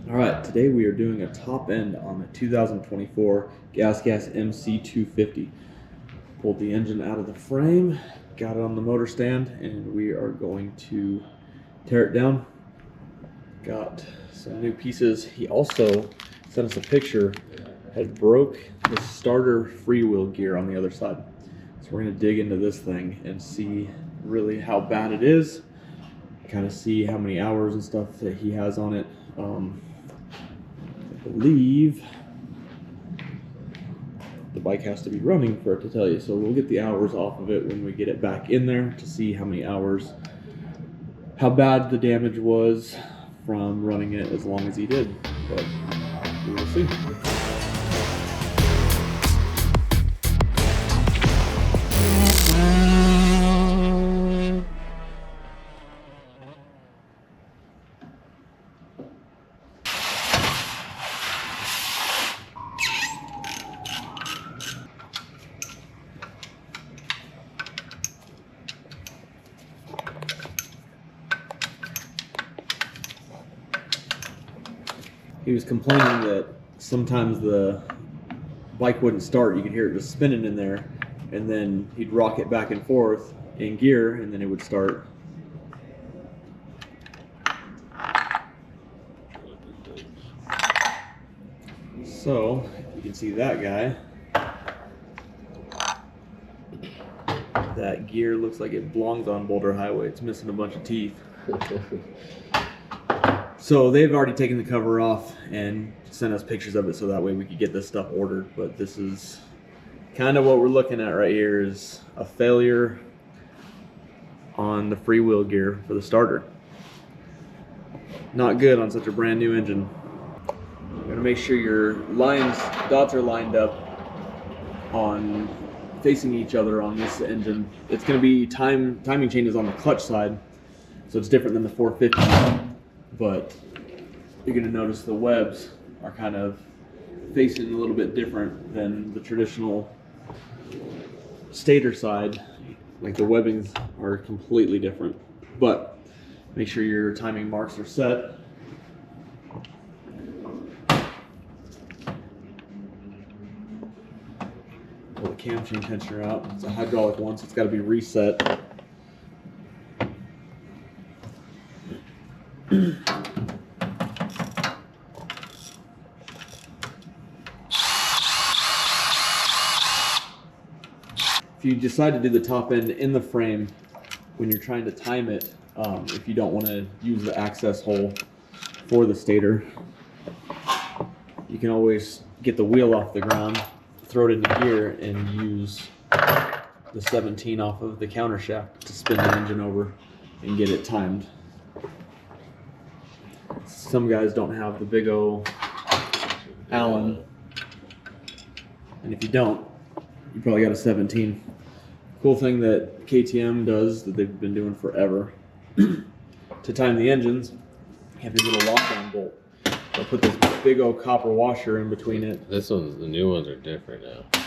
All right, today we are doing a top end on the 2024 Gas Gas MC250. Pulled the engine out of the frame, got it on the motor stand, and we are going to tear it down. Got some new pieces. He also sent us a picture, had broke the starter freewheel gear on the other side. So we're gonna dig into this thing and see really how bad it is, kind of see how many hours and stuff that he has on it. I believe the bike has to be running for it to tell you, so we'll get the hours off of it when we get it back in there to see how many hours, how bad the damage was from running it as long as he did, but we will see. He was complaining that sometimes the bike wouldn't start. You could hear it just spinning in there, and then he'd rock it back and forth in gear, and then it would start. So you can see that guy. That gear looks like it belongs on Boulder Highway. It's missing a bunch of teeth. So they've already taken the cover off and sent us pictures of it so that way we could get this stuff ordered. But this is kind of what we're looking at right here, is a failure on the freewheel gear for the starter. Not good on such a brand new engine. You're gonna make sure your dots are lined up on facing each other on this engine. It's gonna be timing chain is on the clutch side, so it's different than the 450. But you're going to notice the webs are kind of facing a little bit different than the traditional stator side. Like the webbings are completely different. But make sure your timing marks are set. Pull the cam chain tensioner out. It's a hydraulic one, so it's got to be reset. If you decide to do the top end in the frame when you're trying to time it, if you don't want to use the access hole for the stator, you can always get the wheel off the ground, throw it into gear, and use the 17 off of the counter shaft to spin the engine over and get it timed. Some guys don't have the big old Allen, and if you don't, you probably got a 17. Cool thing that KTM does that they've been doing forever to time the engines, have these little lockdown bolt. They'll put this big old copper washer in between it. The new ones are different now.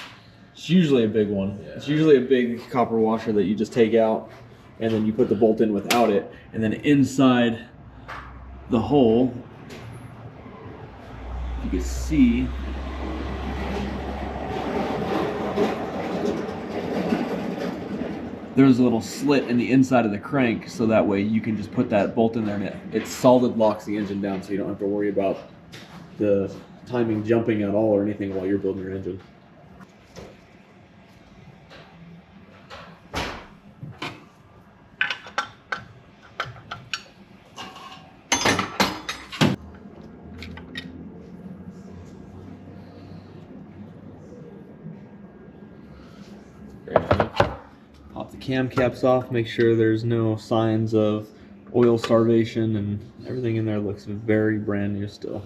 It's usually a big one. Yeah. It's usually a big copper washer that you just take out, and then you put the bolt in without it, and then inside the hole, you can see there's a little slit in the inside of the crank, so that way you can just put that bolt in there and it solid locks the engine down, so you don't have to worry about the timing jumping at all or anything while you're building your engine. Pop the cam caps off, make sure there's no signs of oil starvation, and everything in there looks very brand new still.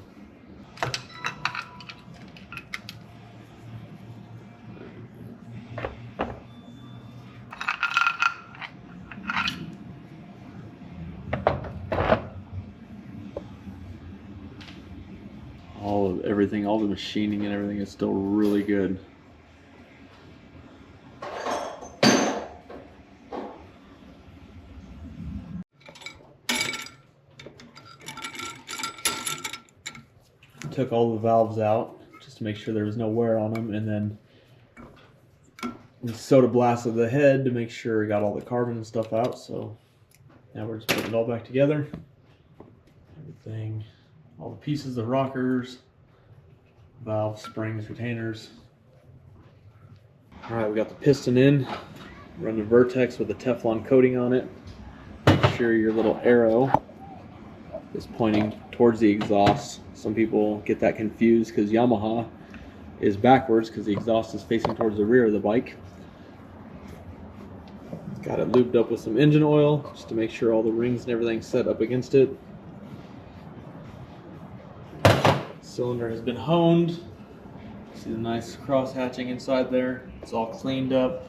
Everything, all the machining and everything is still really good. took all the valves out just to make sure there was no wear on them, and then we soda blasted the head to make sure we got all the carbon and stuff out. So now we're just putting it all back together. Everything, all the pieces, the rockers, valves, springs, retainers. All right, we got the piston in. Run the Vertex with a Teflon coating on it. Make sure your little arrow is pointing towards the exhaust. Some people get that confused because Yamaha is backwards because the exhaust is facing towards the rear of the bike. Got it lubed up with some engine oil just to make sure all the rings and everything's set up against it. Cylinder has been honed. See the nice cross hatching inside there. It's all cleaned up.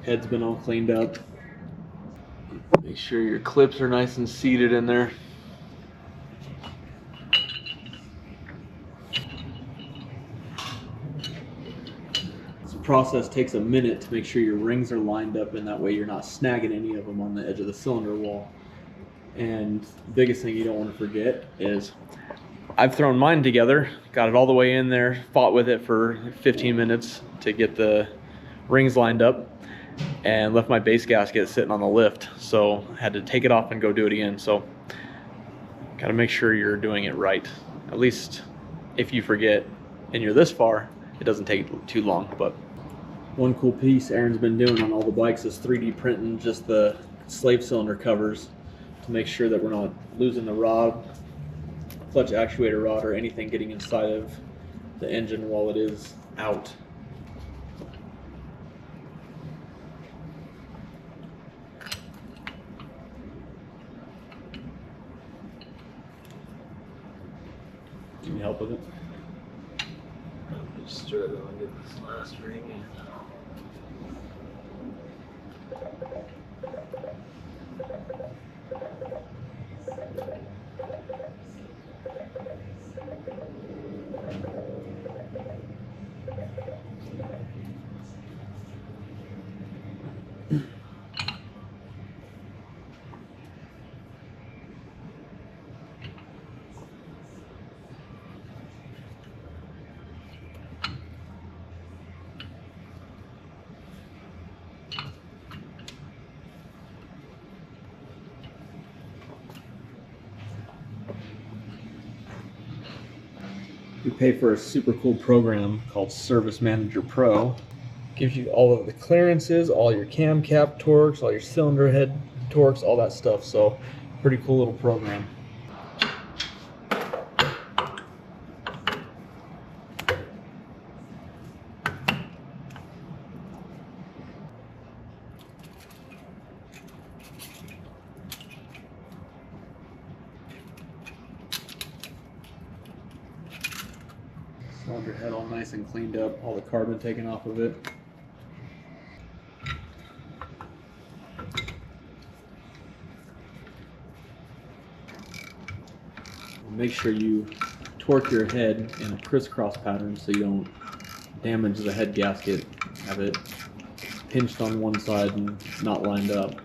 Head's been all cleaned up. Make sure your clips are nice and seated in there. This process takes a minute to make sure your rings are lined up, and that way you're not snagging any of them on the edge of the cylinder wall. And the biggest thing you don't want to forget is I've thrown mine together, got it all the way in there, fought with it for 15 minutes to get the rings lined up, and left my base gasket sitting on the lift. So I had to take it off and go do it again. So got to make sure you're doing it right. At least if you forget and you're this far, it doesn't take too long. But one cool piece Aaron's been doing on all the bikes is 3D printing just the slave cylinder covers to make sure that we're not losing the rod, clutch actuator rod, or anything getting inside of the engine while it is out. Can you help with it? I'm just struggling to get this last ring in. We pay for a super cool program called Service Manager Pro. Gives you all of the clearances, all your cam cap torques, all your cylinder head torques, all that stuff. So pretty cool little program. Cylinder head all nice and cleaned up, all the carbon taken off of it. Make sure you torque your head in a crisscross pattern so you don't damage the head gasket, have it pinched on one side and not lined up.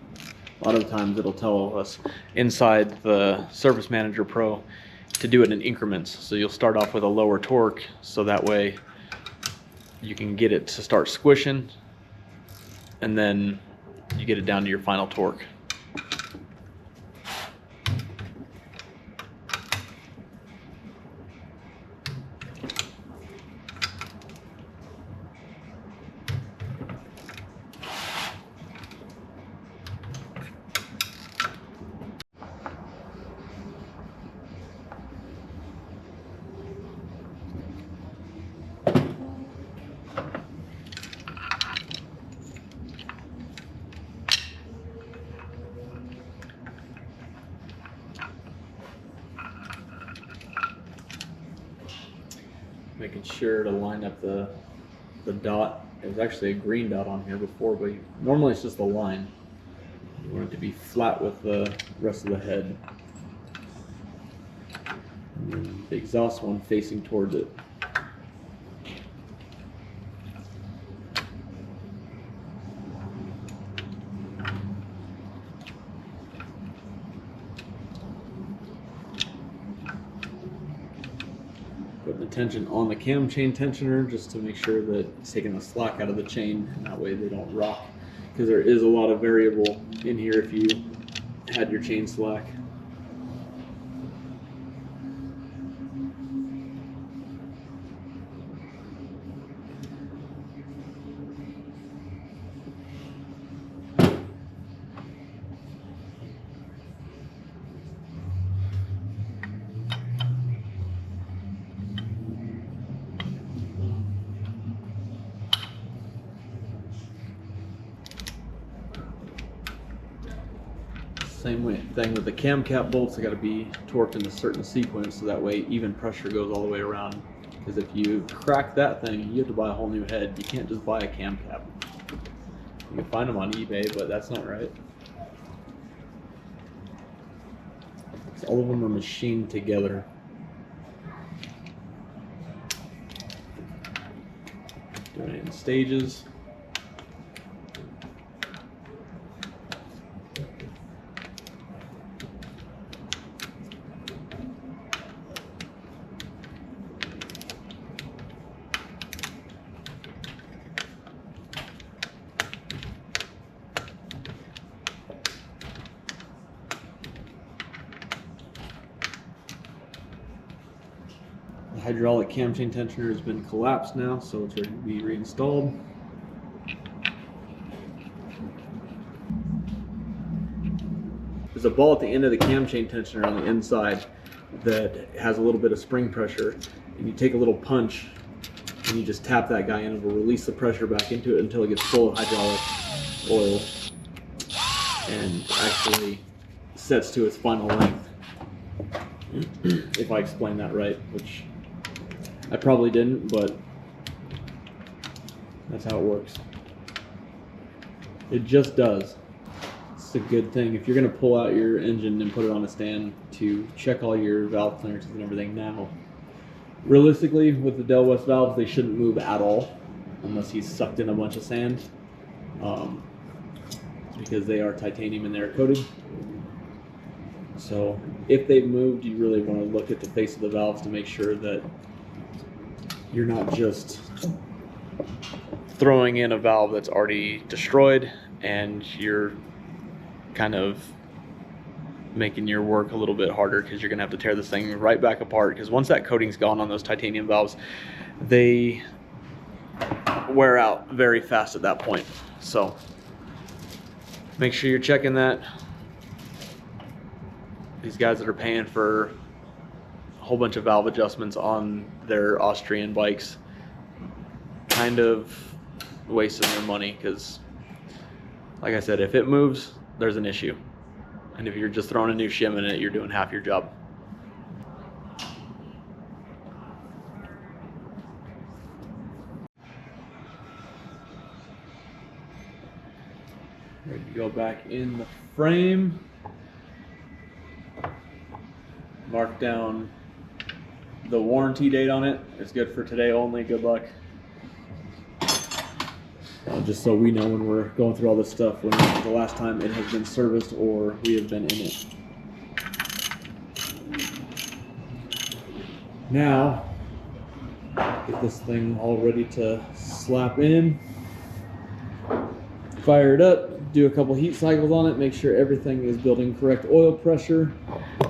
A lot of times it'll tell us inside the Service Manager Pro to do it in increments. So you'll start off with a lower torque so that way you can get it to start squishing, and then you get it down to your final torque. Making sure to line up the dot. There's actually a green dot on here before, but normally it's just a line. You want it to be flat with the rest of the head. And then the exhaust one facing towards it. Putting the tension on the cam chain tensioner just to make sure that it's taking the slack out of the chain, and that way they don't rock, because there is a lot of variable in here if you had your chain slack. Same thing with the cam cap bolts, they got to be torqued in a certain sequence so that way even pressure goes all the way around. Because if you crack that thing, you have to buy a whole new head. You can't just buy a cam cap. You can find them on eBay, but that's not right. So all of them are machined together. Doing it in stages. The hydraulic cam chain tensioner has been collapsed now, so it's ready to be reinstalled. There's a ball at the end of the cam chain tensioner on the inside that has a little bit of spring pressure, and you take a little punch and you just tap that guy in, and it will release the pressure back into it until it gets full of hydraulic oil and actually sets to its final length. If I explained that right, which I probably didn't, but that's how it works. It just does. It's a good thing if you're going to pull out your engine and put it on a stand to check all your valve clearances and everything now. Realistically, with the Del West valves, they shouldn't move at all unless he's sucked in a bunch of sand, because they are titanium and they're coated. So if they've moved, you really want to look at the face of the valves to make sure that you're not just throwing in a valve that's already destroyed and you're kind of making your work a little bit harder, because you're going to have to tear this thing right back apart, because once that coating's gone on those titanium valves, they wear out very fast at that point. So make sure you're checking that. These guys that are paying for a whole bunch of valve adjustments on their Austrian bikes kind of wasting their money, because like I said, if it moves, there's an issue. And if you're just throwing a new shim in it, you're doing half your job. Ready to go back in the frame. Mark down the warranty date on it. It's good for today only. Good luck. Just so we know when we're going through all this stuff, when the last time it has been serviced or we have been in it. Now, get this thing all ready to slap in. Fire it up, do a couple heat cycles on it, make sure everything is building correct oil pressure,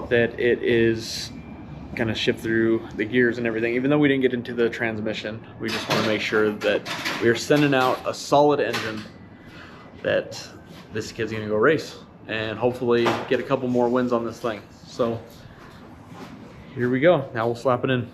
that it is kind of shift through the gears and everything. Even though we didn't get into the transmission, we just want to make sure that we are sending out a solid engine, that this kid's gonna go race and hopefully get a couple more wins on this thing. So here we go. Now we'll slap it in.